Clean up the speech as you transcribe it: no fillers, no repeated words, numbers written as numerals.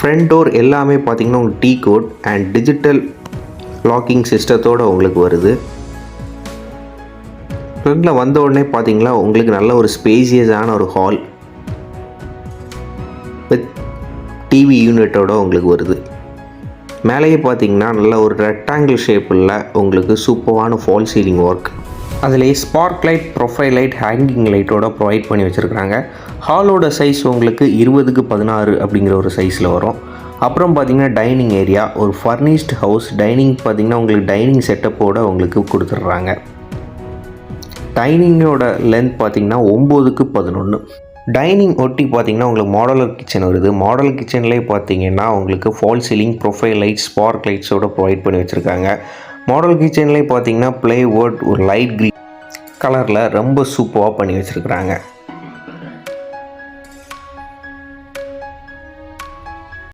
Front door எல்லாமே பார்த்தீங்கன்னா உங்களுக்கு டீ கோட் அண்ட் டிஜிட்டல் லாக்கிங் சிஸ்டத்தோடு உங்களுக்கு வருது. ஃப்ரண்டில் வந்த உடனே பார்த்தீங்கன்னா உங்களுக்கு நல்ல ஒரு ஸ்பேசியஸான ஒரு ஹால் வித் டிவி யூனிட்டோட உங்களுக்கு வருது. மேலேயே பார்த்தீங்கன்னா நல்ல ஒரு ரெக்டாங்கிள் ஷேப்பில் உங்களுக்கு சூப்பரான ஃபால் சீலிங் ஒர்க், அதிலே spark light, profile light, hanging லைட்டோட ப்ரொவைட் பண்ணி வச்சுருக்காங்க. ஹாலோட சைஸ் உங்களுக்கு 20x16 அப்படிங்கிற ஒரு சைஸில் வரும். அப்புறம் பார்த்தீங்கன்னா டைனிங் ஏரியா, ஒரு ஃபர்னிஷ்ட் ஹவுஸ். டைனிங் பார்த்தீங்கன்னா உங்களுக்கு டைனிங் செட்டப்போடு உங்களுக்கு கொடுத்துட்றாங்க. டைனிங்கோட லென்த் பார்த்தீங்கன்னா 9x11. டைனிங் ஒட்டி பார்த்தீங்கன்னா உங்களுக்கு மாடலர் கிச்சன் வருது. மாடலர் கிச்சன்லேயே பார்த்தீங்கன்னா உங்களுக்கு fall ceiling, profile light, spark லைட்ஸோடு ப்ரொவைட் பண்ணி வச்சுருக்காங்க. மாடல் கிச்சன்லேயே பார்த்தீங்கன்னா ப்ளே வுட் ஒரு லைட் க்ரீன் கலரில் ரொம்ப சூப்பராக பண்ணி வச்சுருக்குறாங்க.